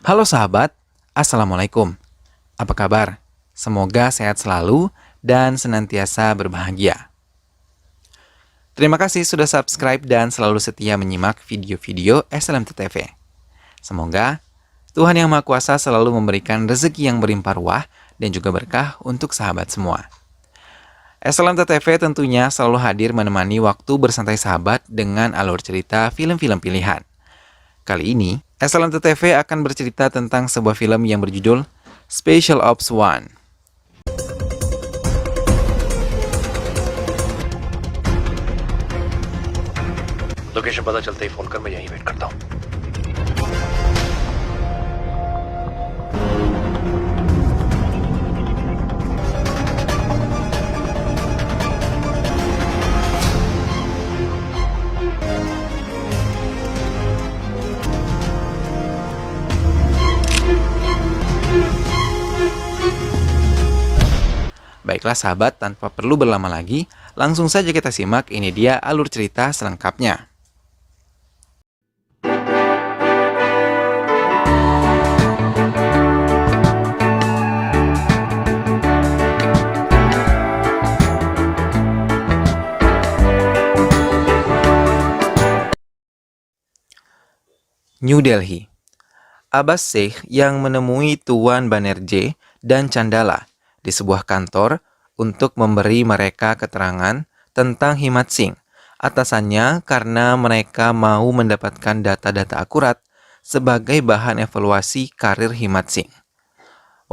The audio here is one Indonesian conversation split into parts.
Halo sahabat, Assalamualaikum. Apa kabar? Semoga sehat selalu dan senantiasa berbahagia. Terima kasih sudah subscribe dan selalu setia menyimak video-video SLMT TV. Semoga Tuhan Yang Maha Kuasa selalu memberikan rezeki yang berlimpah ruah dan juga berkah untuk sahabat semua. SLMT TV tentunya selalu hadir menemani waktu bersantai sahabat dengan alur cerita film-film pilihan. Kali ini, SLMT TV akan bercerita tentang sebuah film yang berjudul Special Ops 1. लोकेशन पता चलते ही फोन कर, मैं यहीं वेट करता हूँ। Baiklah sahabat, tanpa perlu berlama lagi, langsung saja kita simak ini dia alur cerita selengkapnya. New Delhi. Abbas Sheikh yang menemui Tuan Banerjee dan Chandala di sebuah kantor untuk memberi mereka keterangan tentang Himat Singh, atasannya, karena mereka mau mendapatkan data-data akurat sebagai bahan evaluasi karir Himat Singh.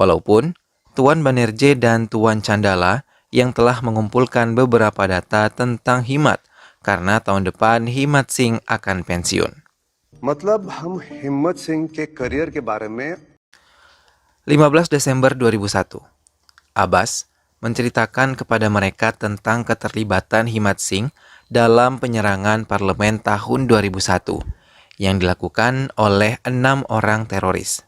Walaupun Tuan Banerjee dan Tuan Chandala yang telah mengumpulkan beberapa data tentang Himat karena tahun depan Himat Singh akan pensiun. मतलब हम हिम्मत सिंह के करियर के बारे में 15 Desember 2001. Abbas menceritakan kepada mereka tentang keterlibatan Himat Singh dalam penyerangan parlemen tahun 2001 yang dilakukan oleh 6 orang teroris.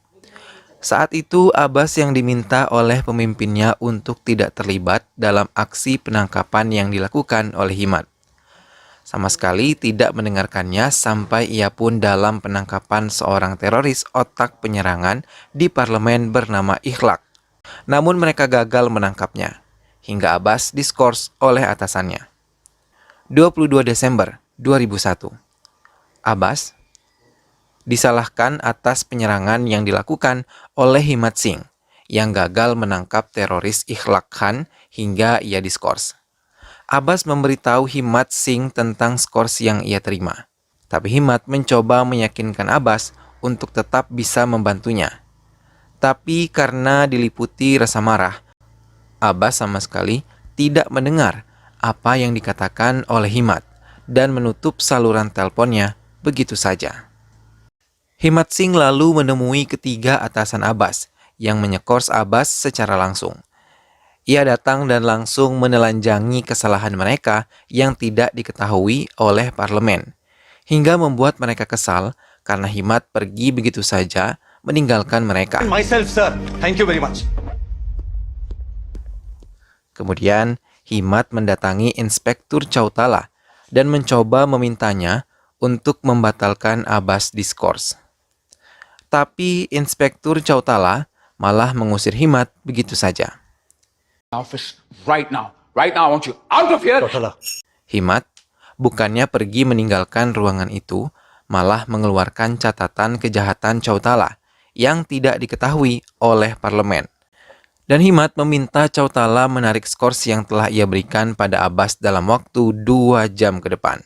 Saat itu Abbas yang diminta oleh pemimpinnya untuk tidak terlibat dalam aksi penangkapan yang dilakukan oleh Himat. Sama sekali tidak mendengarkannya sampai ia pun dalam penangkapan seorang teroris otak penyerangan di parlemen bernama Ikhlaq. Namun mereka gagal menangkapnya, hingga Abbas diskors oleh atasannya. 22 Desember 2001. Abbas disalahkan atas penyerangan yang dilakukan oleh Himat Singh yang gagal menangkap teroris Ikhlaq Khan hingga ia diskors. Abbas memberitahu Himat Singh tentang skors yang ia terima. Tapi Himat mencoba meyakinkan Abbas untuk tetap bisa membantunya. Tapi karena diliputi rasa marah, Abbas sama sekali tidak mendengar apa yang dikatakan oleh Himat dan menutup saluran teleponnya begitu saja. Himat Singh lalu menemui ketiga atasan Abbas yang menyekors Abbas secara langsung. Ia datang dan langsung menelanjangi kesalahan mereka yang tidak diketahui oleh parlemen, hingga membuat mereka kesal karena Himat pergi begitu saja meninggalkan mereka. Myself, sir. Thank you very much. Kemudian, Himat mendatangi Inspektur Chautala dan mencoba memintanya untuk membatalkan Abbas diskors. Tapi Inspektur Chautala malah mengusir Himat begitu saja. Office right now. Right now, I want you out of here. Himat bukannya pergi meninggalkan ruangan itu, malah mengeluarkan catatan kejahatan Chautala yang tidak diketahui oleh parlemen. Dan Himat meminta Chautala menarik skors yang telah ia berikan pada Abbas dalam waktu 2 jam ke depan.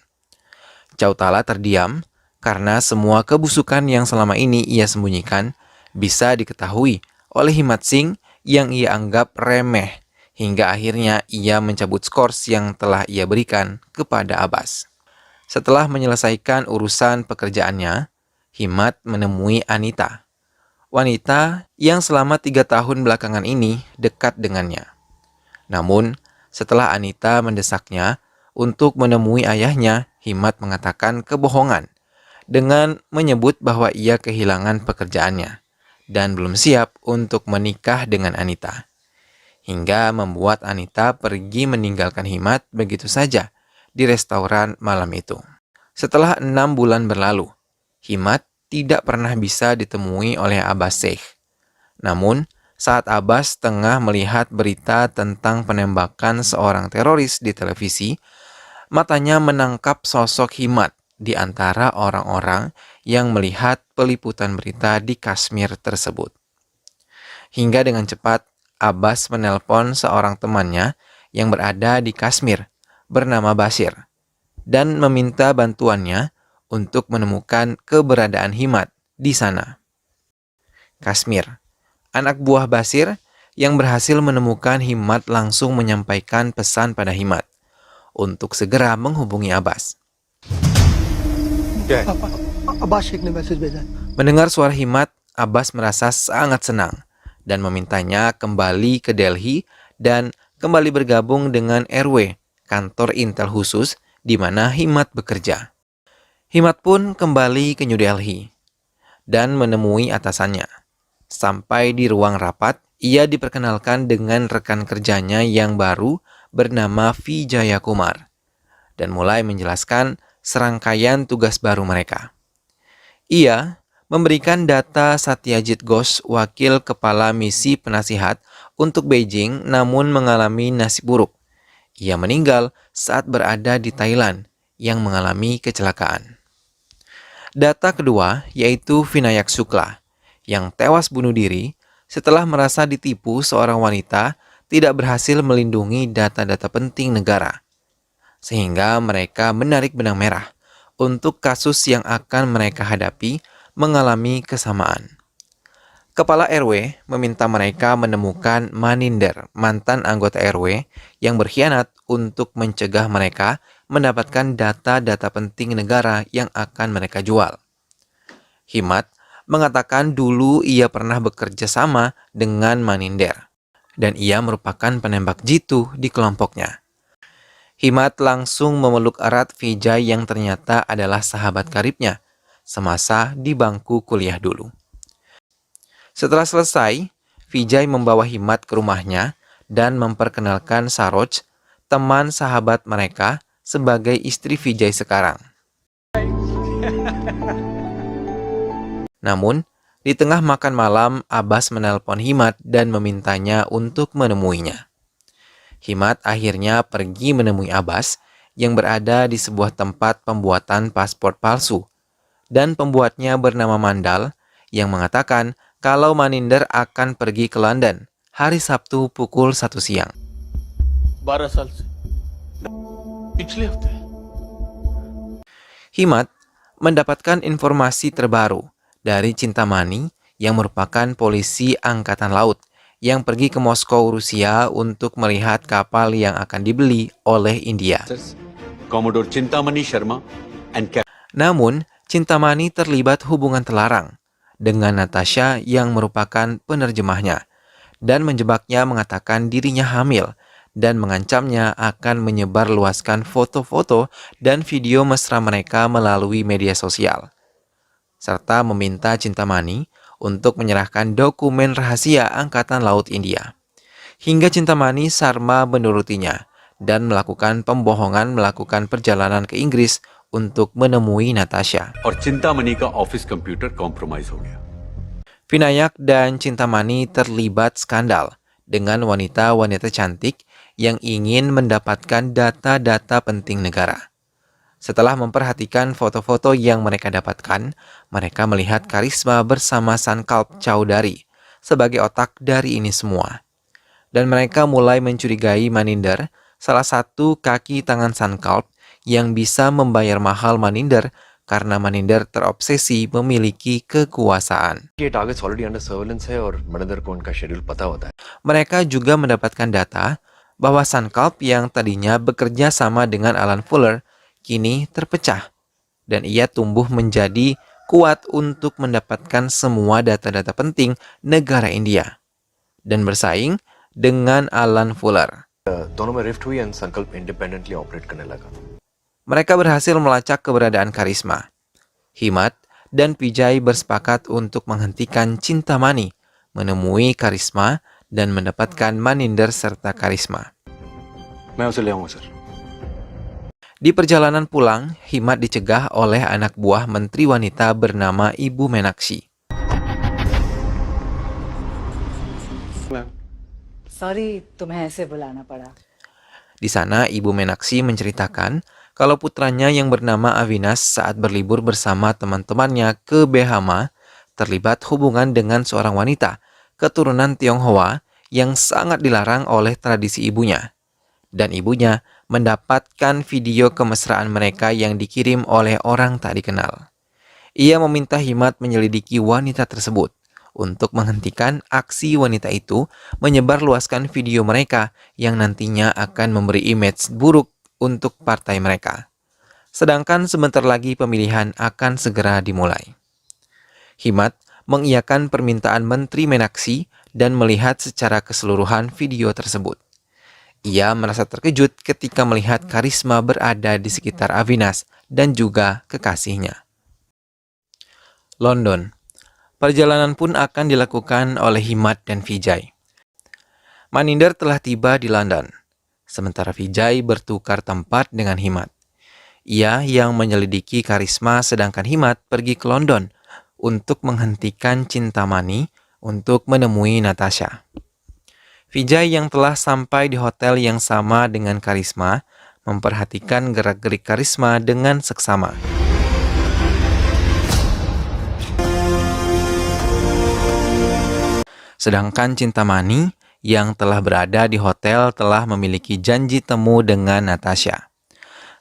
Chautala terdiam karena semua kebusukan yang selama ini ia sembunyikan bisa diketahui oleh Himat Singh yang ia anggap remeh, hingga akhirnya ia mencabut skors yang telah ia berikan kepada Abbas. Setelah menyelesaikan urusan pekerjaannya, Himat menemui Anita, wanita yang selama 3 tahun belakangan ini dekat dengannya. Namun, setelah Anita mendesaknya untuk menemui ayahnya, Himat mengatakan kebohongan dengan menyebut bahwa ia kehilangan pekerjaannya dan belum siap untuk menikah dengan Anita, hingga membuat Anita pergi meninggalkan Himat begitu saja di restoran malam itu. Setelah 6 bulan berlalu, Himat tidak pernah bisa ditemui oleh Abbas Sheikh. Namun, saat Abbas tengah melihat berita tentang penembakan seorang teroris di televisi, matanya menangkap sosok Himmat di antara orang-orang yang melihat peliputan berita di Kashmir tersebut. Hingga dengan cepat, Abbas menelpon seorang temannya yang berada di Kashmir bernama Bashir dan meminta bantuannya untuk menemukan keberadaan Himmat di sana. Kashmir. Anak buah Bashir yang berhasil menemukan Himmat langsung menyampaikan pesan pada Himmat untuk segera menghubungi Abbas. Abbas शेख ने मैसेज भेजा है। Mendengar suara Himmat, Abbas merasa sangat senang dan memintanya kembali ke Delhi dan kembali bergabung dengan RW, kantor Intel khusus di mana Himmat bekerja. Himmat pun kembali ke New Delhi dan menemui atasannya. Sampai di ruang rapat, ia diperkenalkan dengan rekan kerjanya yang baru bernama Vijaya Kumar dan mulai menjelaskan serangkaian tugas baru mereka. Ia memberikan data Satyajit Ghosh, wakil kepala misi penasihat untuk Beijing, namun mengalami nasib buruk. Ia meninggal saat berada di Thailand yang mengalami kecelakaan. Data kedua yaitu Vinayak Shukla yang tewas bunuh diri setelah merasa ditipu seorang wanita tidak berhasil melindungi data-data penting negara. Sehingga mereka menarik benang merah untuk kasus yang akan mereka hadapi mengalami kesamaan. Kepala RW meminta mereka menemukan Maninder, mantan anggota RW yang berkhianat untuk mencegah mereka mendapatkan data-data penting negara yang akan mereka jual. Himmat mengatakan dulu ia pernah bekerja sama dengan Maninder dan ia merupakan penembak jitu di kelompoknya. Himmat langsung memeluk erat Vijay yang ternyata adalah sahabat karibnya semasa di bangku kuliah dulu. Setelah selesai, Vijay membawa Himmat ke rumahnya dan memperkenalkan Saroj, teman sahabat mereka, sebagai istri Vijay sekarang. Namun, di tengah makan malam, Abbas menelpon Himmat dan memintanya untuk menemuinya. Himmat akhirnya pergi menemui Abbas yang berada di sebuah tempat pembuatan paspor palsu, dan pembuatnya bernama Mandal yang mengatakan kalau Maninder akan pergi ke London hari Sabtu pukul 1 siang. 12 साल से पिछले हफ्ते Himmat mendapatkan informasi terbaru dari Cintamani yang merupakan polisi angkatan laut yang pergi ke Moskow, Rusia untuk melihat kapal yang akan dibeli oleh India. Commodore Chintamani Sharma and Namun, Cintamani terlibat hubungan terlarang dengan Natasha yang merupakan penerjemahnya dan menjebaknya mengatakan dirinya hamil dan mengancamnya akan menyebarluaskan foto-foto dan video mesra mereka melalui media sosial, serta meminta Cintamani untuk menyerahkan dokumen rahasia Angkatan Laut India. Hingga Cintamani Sharma menurutinya dan melakukan pembohongan melakukan perjalanan ke Inggris untuk menemui Natasha. और चिंतामणि का office computer compromise हो गया. Vinayak dan Cintamani terlibat skandal dengan wanita-wanita cantik yang ingin mendapatkan data-data penting negara. Setelah memperhatikan foto-foto yang mereka dapatkan, mereka melihat Karisma bersama Sankalp Chowdhury sebagai otak dari ini semua. Dan mereka mulai mencurigai Maninder, salah satu kaki tangan Sankalp yang bisa membayar mahal Maninder karena Maninder terobsesi memiliki kekuasaan. ये targets already under surveillance है और मनिंदर को उनका शेड्यूल पता होता है. Mereka juga mendapatkan data bahwa Sankalp yang tadinya bekerja sama dengan Alan Fuller kini terpecah dan ia tumbuh menjadi kuat untuk mendapatkan semua data-data penting negara India dan bersaing dengan Alan Fuller. दोनों में रिफ्ट हुई एंड संकल्प independently operate करने लगा. Mereka berhasil melacak keberadaan Karisma. Himmat dan Vijay bersepakat untuk menghentikan Cintamani, menemui Karisma dan mendapatkan Maninder serta Karisma. मैं उसे ले आऊंगा sir. Di perjalanan pulang, Himat dicegah oleh anak buah menteri wanita bernama Ibu Menakshi. Sorry तुम्हें ऐसे बुलाना पड़ा। Di sana, Ibu Menakshi menceritakan kalau putranya yang bernama Avinash saat berlibur bersama teman-temannya ke Behama terlibat hubungan dengan seorang wanita keturunan Tionghoa yang sangat dilarang oleh tradisi ibunya. Dan ibunya mendapatkan video kemesraan mereka yang dikirim oleh orang tak dikenal. Ia meminta Himat menyelidiki wanita tersebut untuk menghentikan aksi wanita itu menyebarluaskan video mereka yang nantinya akan memberi image buruk untuk partai mereka. Sedangkan sebentar lagi pemilihan akan segera dimulai. Himat mengiyakan permintaan Menteri Menakshi dan melihat secara keseluruhan video tersebut. Ia merasa terkejut ketika melihat Karisma berada di sekitar Avinash dan juga kekasihnya. London. Perjalanan pun akan dilakukan oleh Himat dan Vijay. Maninder telah tiba di London, sementara Vijay bertukar tempat dengan Himat. Ia yang menyelidiki Karisma sedangkan Himat pergi ke London untuk menghentikan Cintamani untuk menemui Natasha. Vijay yang telah sampai di hotel yang sama dengan Karisma memperhatikan gerak-gerik Karisma dengan seksama. Sedangkan Cintamani yang telah berada di hotel telah memiliki janji temu dengan Natasha.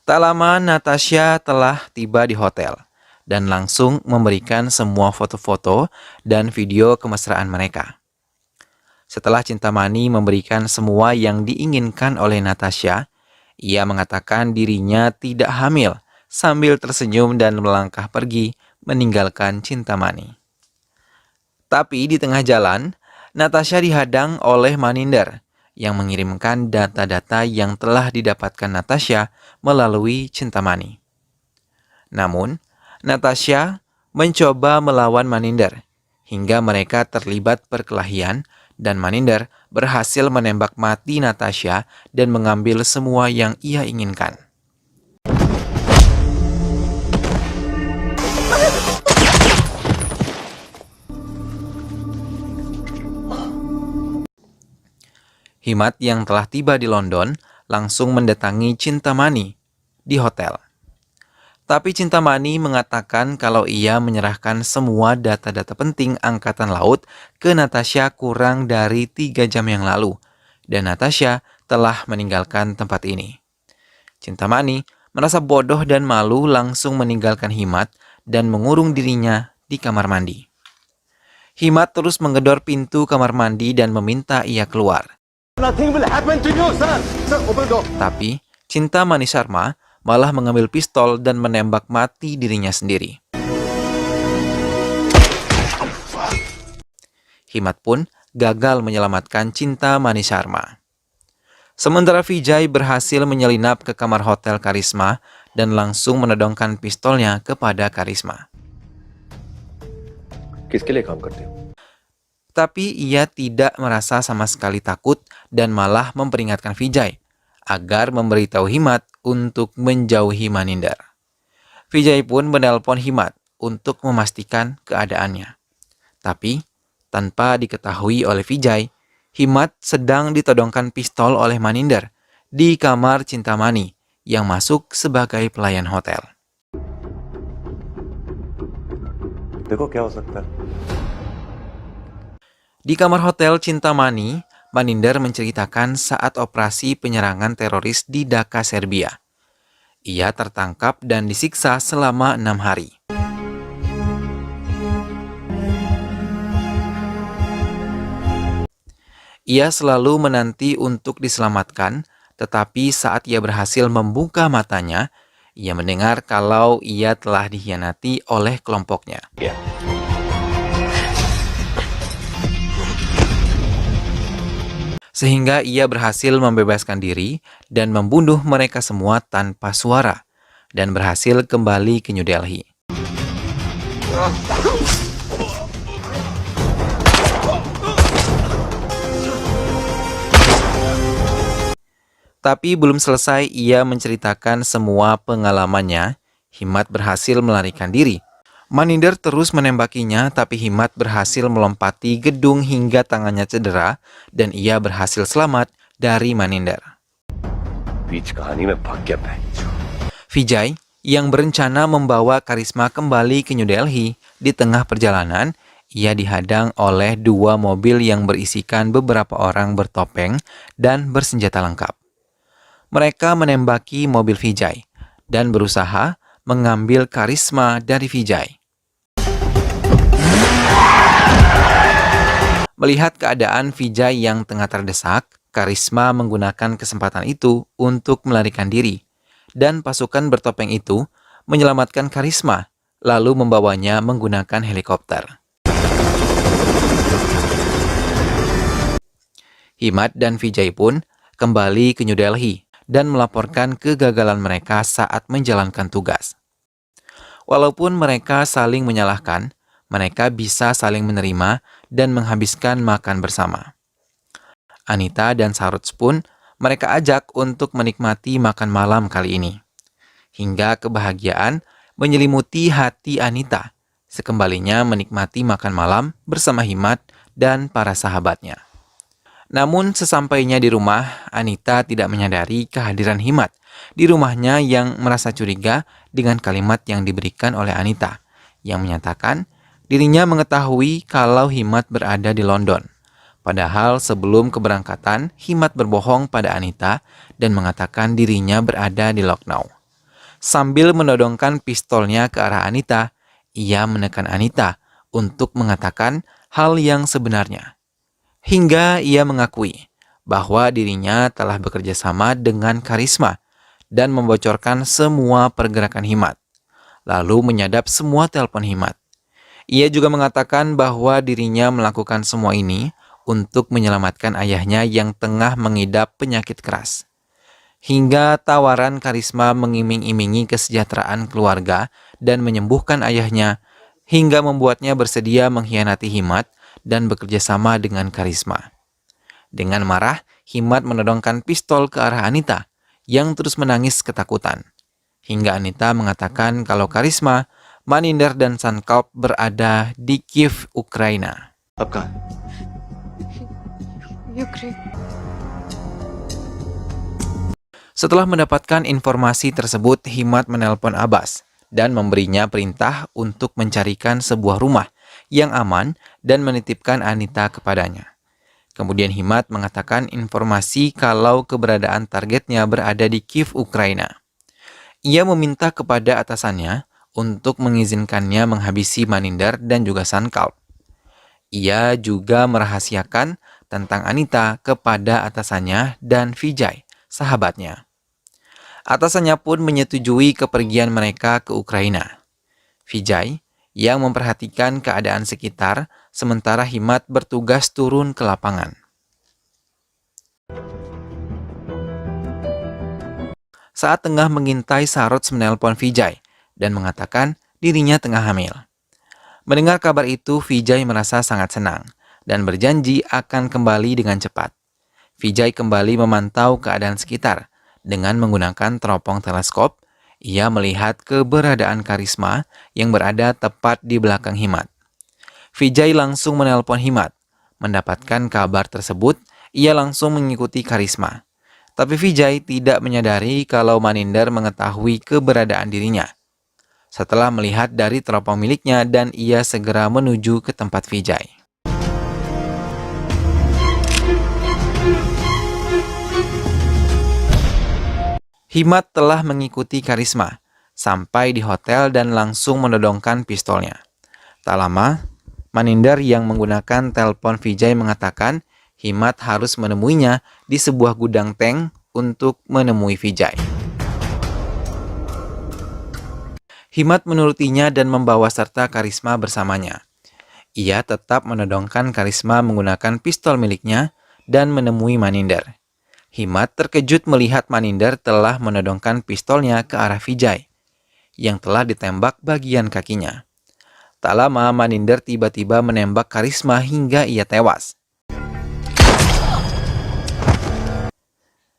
Tak lama Natasha telah tiba di hotel dan langsung memberikan semua foto-foto dan video kemesraan mereka. Setelah Cintamani memberikan semua yang diinginkan oleh Natasha, ia mengatakan dirinya tidak hamil sambil tersenyum dan melangkah pergi meninggalkan Cintamani. Tapi di tengah jalan, Natasha dihadang oleh Maninder yang mengirimkan data-data yang telah didapatkan Natasha melalui Cintamani. Namun, Natasha mencoba melawan Maninder hingga mereka terlibat perkelahian dan Maninder berhasil menembak mati Natasha dan mengambil semua yang ia inginkan. Himat yang telah tiba di London langsung mendatangi Cintamani di hotel. Tapi Cintamani mengatakan kalau ia menyerahkan semua data-data penting Angkatan Laut ke Natasha kurang dari 3 jam yang lalu, dan Natasha telah meninggalkan tempat ini. Cintamani merasa bodoh dan malu langsung meninggalkan Himat dan mengurung dirinya di kamar mandi. Himat terus menggedor pintu kamar mandi dan meminta ia keluar. Nothing will happen to you, sir. Sir, open the door. Tapi Cintamani Sharma malah mengambil pistol dan menembak mati dirinya sendiri. Himat pun gagal menyelamatkan Cintamani Sharma. Sementara Vijay berhasil menyelinap ke kamar hotel Karisma dan langsung menodongkan pistolnya kepada Karisma. किसके लिए काम करते हो? Tapi ia tidak merasa sama sekali takut dan malah memperingatkan Vijay agar memberitahu Himat untuk menjauhi Maninder. Vijay pun menelpon Himat untuk memastikan keadaannya. Tapi tanpa diketahui oleh Vijay, Himat sedang ditodongkan pistol oleh Maninder di kamar Cintamani yang masuk sebagai pelayan hotel. देखो क्या हो सकता है. Di kamar hotel Cintamani, Maninder menceritakan saat operasi penyerangan teroris di Dhaka, Serbia. Ia tertangkap dan disiksa selama 6 hari. Ia selalu menanti untuk diselamatkan, tetapi saat ia berhasil membuka matanya, ia mendengar kalau ia telah dikhianati oleh kelompoknya. Sehingga ia berhasil membebaskan diri dan membunuh mereka semua tanpa suara dan berhasil kembali ke New Delhi. Tapi belum selesai ia menceritakan semua pengalamannya, Himmat berhasil melarikan diri. Maninder terus menembakinya, tapi Himmat berhasil melompati gedung hingga tangannya cedera dan ia berhasil selamat dari Maninder. बीच कहानी में भाग गया मैं। Vijay yang berencana membawa Karisma kembali ke New Delhi, di tengah perjalanan ia dihadang oleh 2 mobil yang berisikan beberapa orang bertopeng dan bersenjata lengkap. Mereka menembaki mobil Vijay dan berusaha mengambil Karisma dari Vijay. Melihat keadaan Vijay yang tengah terdesak, Karisma menggunakan kesempatan itu untuk melarikan diri, dan pasukan bertopeng itu menyelamatkan Karisma, lalu membawanya menggunakan helikopter. Himmat dan Vijay pun kembali ke New Delhi dan melaporkan kegagalan mereka saat menjalankan tugas. Walaupun mereka saling menyalahkan, mereka bisa saling menerima dan menghabiskan makan bersama. Anita dan Sarots pun mereka ajak untuk menikmati makan malam kali ini. Hingga kebahagiaan menyelimuti hati Anita sekembalinya menikmati makan malam bersama Himmat dan para sahabatnya. Namun sesampainya di rumah, Anita tidak menyadari kehadiran Himmat di rumahnya yang merasa curiga dengan kalimat yang diberikan oleh Anita yang menyatakan dirinya mengetahui kalau Himmat berada di London. Padahal sebelum keberangkatan, Himmat berbohong pada Anita dan mengatakan dirinya berada di Lucknow. Sambil menodongkan pistolnya ke arah Anita, ia menekan Anita untuk mengatakan hal yang sebenarnya. Hingga ia mengakui bahwa dirinya telah bekerja sama dengan Karisma dan membocorkan semua pergerakan Himmat, lalu menyadap semua telepon Himmat. Ia juga mengatakan bahwa dirinya melakukan semua ini untuk menyelamatkan ayahnya yang tengah mengidap penyakit keras. Hingga tawaran Karisma mengiming-imingi kesejahteraan keluarga dan menyembuhkan ayahnya, hingga membuatnya bersedia mengkhianati Himmat dan bekerja sama dengan Karisma. Dengan marah, Himmat menodongkan pistol ke arah Anita yang terus menangis ketakutan. Hingga Anita mengatakan kalau Karisma, Maninder dan Sankalp berada di Kiev, Ukraina. अब कहाँ है? Setelah mendapatkan informasi tersebut, Himmat menelpon Abbas dan memberinya perintah untuk mencarikan sebuah rumah yang aman dan menitipkan Anita kepadanya. Kemudian Himmat mengatakan informasi kalau keberadaan targetnya berada di Kiev, Ukraina. Ia meminta kepada atasannya untuk mengizinkannya menghabisi Maninder dan juga Sankalp. Ia juga merahasiakan tentang Anita kepada atasannya dan Vijay, sahabatnya. Atasannya pun menyetujui kepergian mereka ke Ukraina. Vijay yang memperhatikan keadaan sekitar, sementara Himmat bertugas turun ke lapangan. Saat tengah mengintai, Sarots menelpon Vijay dan mengatakan dirinya tengah hamil. Mendengar kabar itu, Vijay merasa sangat senang dan berjanji akan kembali dengan cepat. Vijay kembali memantau keadaan sekitar. Dengan menggunakan teropong teleskop, ia melihat keberadaan Karisma yang berada tepat di belakang Himmat. Vijay langsung menelpon Himmat. Mendapatkan kabar tersebut, ia langsung mengikuti Karisma. Tapi Vijay tidak menyadari kalau Maninder mengetahui keberadaan dirinya. Setelah melihat dari teropong miliknya dan ia segera menuju ke tempat Vijay. Himmat telah mengikuti Karisma sampai di hotel dan langsung menodongkan pistolnya. Tak lama, Maninder yang menggunakan telepon Vijay mengatakan Himmat harus menemuinya di sebuah gudang tank untuk menemui Vijay. Himmat menurutinya dan membawa serta Karisma bersamanya. Ia tetap menodongkan Karisma menggunakan pistol miliknya dan menemui Maninder. Himmat terkejut melihat Maninder telah menodongkan pistolnya ke arah Vijay, yang telah ditembak bagian kakinya. Tak lama, Maninder tiba-tiba menembak Karisma hingga ia tewas.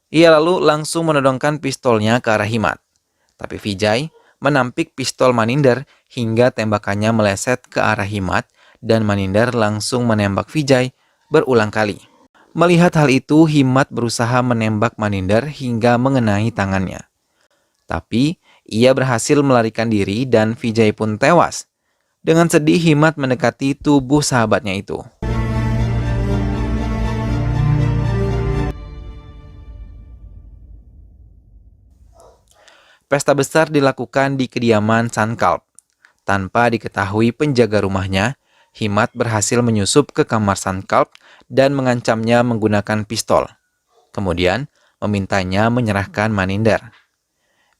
Ia lalu langsung menodongkan pistolnya ke arah Himmat. Tapi Vijay menampik pistol Maninder hingga tembakannya meleset ke arah Himmat dan Maninder langsung menembak Vijay berulang kali. Melihat hal itu, Himmat berusaha menembak Maninder hingga mengenai tangannya. Tapi ia berhasil melarikan diri dan Vijay pun tewas. Dengan sedih, Himmat mendekati tubuh sahabatnya itu. Pesta besar dilakukan di kediaman Sankalp. Tanpa diketahui penjaga rumahnya, Himmat berhasil menyusup ke kamar Sankalp dan mengancamnya menggunakan pistol. Kemudian, memintanya menyerahkan Maninder.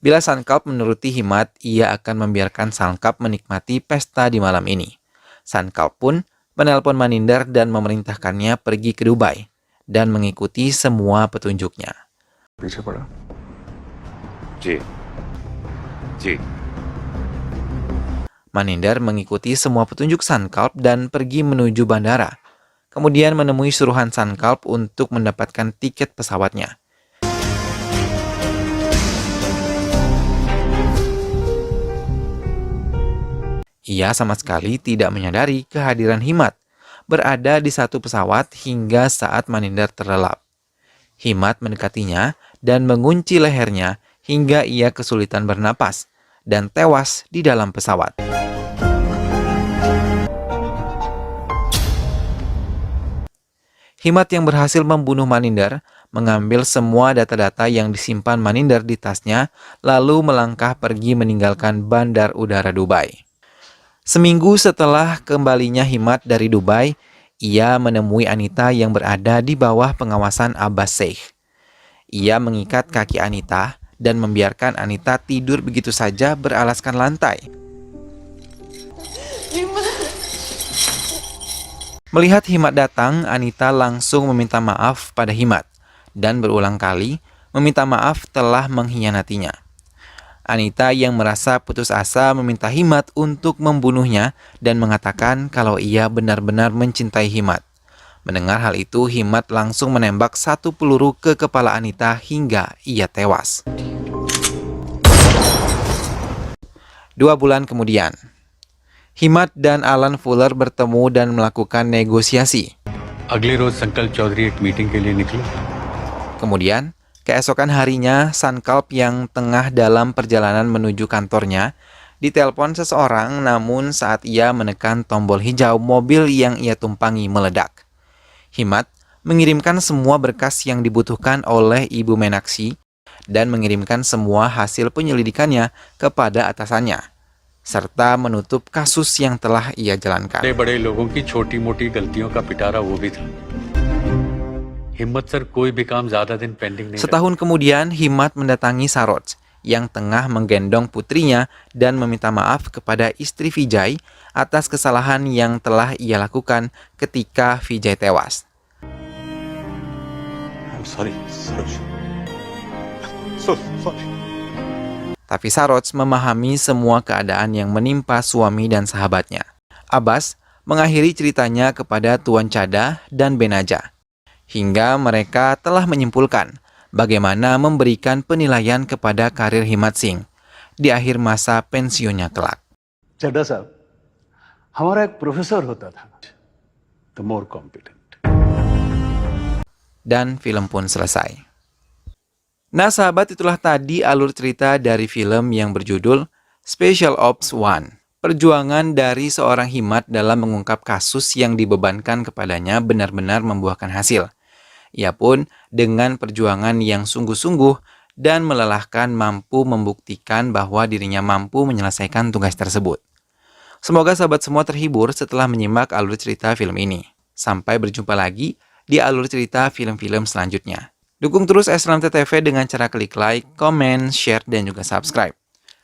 Bila Sankalp menuruti Himmat, ia akan membiarkan Sankalp menikmati pesta di malam ini. Sankalp pun menelpon Maninder dan memerintahkannya pergi ke Dubai dan mengikuti semua petunjuknya. पीछे पड़ा जी जी Maninder mengikuti semua petunjuk Sankalp dan pergi menuju bandara. Kemudian menemui suruhan Sankalp untuk mendapatkan tiket pesawatnya. Ia sama sekali tidak menyadari kehadiran Himmat berada di satu pesawat hingga saat Maninder terlelap. Himmat mendekatinya dan mengunci lehernya hingga ia kesulitan bernapas dan tewas di dalam pesawat. Himmat yang berhasil membunuh Maninder mengambil semua data-data yang disimpan Maninder di tasnya lalu melangkah pergi meninggalkan Bandar Udara Dubai. Seminggu setelah kembalinya Himmat dari Dubai, ia menemui Anita yang berada di bawah pengawasan Abbas Sheikh. Ia mengikat kaki Anita dan membiarkan Anita tidur begitu saja beralaskan lantai. Melihat Himmat datang, Anita langsung meminta maaf pada Himmat dan berulang kali meminta maaf telah mengkhianatinya. Anita yang merasa putus asa meminta Himmat untuk membunuhnya dan mengatakan kalau ia benar-benar mencintai Himmat. Mendengar hal itu, Himmat langsung menembak satu peluru ke kepala Anita hingga ia tewas. 2 bulan kemudian, Himmat dan Alan Fuller bertemu dan melakukan negosiasi. अगले रोज संकल्प चौधरी एक मीटिंग के लिए निकले। Kemudian, keesokan harinya, Sankalp yang tengah dalam perjalanan menuju kantornya ditelepon seseorang, namun saat ia menekan tombol hijau, mobil yang ia tumpangi meledak. Himmat mengirimkan semua berkas yang dibutuhkan oleh Ibu Meenakshi dan mengirimkan semua hasil penyelidikannya kepada atasannya, serta menutup kasus yang telah ia jalankan. बड़े लोगों की छोटी-मोटी गलतियों का पिटारा वो भी था। हिम्मत सर कोई भी काम ज्यादा दिन पेंडिंग नहीं। Setahun kemudian, Himmat mendatangi Saroj yang tengah menggendong putrinya dan meminta maaf kepada istri Vijay atas kesalahan yang telah ia lakukan ketika Vijay tewas. I'm sorry, Saroj. So sorry. Tapi Saroj memahami semua keadaan yang menimpa suami dan sahabatnya. Abbas mengakhiri ceritanya kepada Tuan Chada dan Benaja, hingga mereka telah menyimpulkan bagaimana memberikan penilaian kepada karir Himmat Singh di akhir masa pensiunnya kelak. चड्डा साहब हमारा एक प्रोफेसर होता था the more competent Dan film pun selesai. Nah sahabat, itulah tadi alur cerita dari film yang berjudul Special Ops 1. Perjuangan dari seorang Himmat dalam mengungkap kasus yang dibebankan kepadanya benar-benar membuahkan hasil. Ia pun dengan perjuangan yang sungguh-sungguh dan melelahkan mampu membuktikan bahwa dirinya mampu menyelesaikan tugas tersebut. Semoga sahabat semua terhibur setelah menyimak alur cerita film ini. Sampai berjumpa lagi di alur cerita film-film selanjutnya. Dukung terus SLMT-TV dengan cara klik like, komen, share, dan juga subscribe.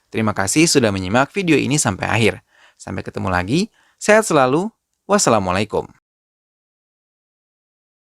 Terima kasih sudah menyimak video ini sampai akhir. Sampai ketemu lagi, sehat selalu, wassalamualaikum.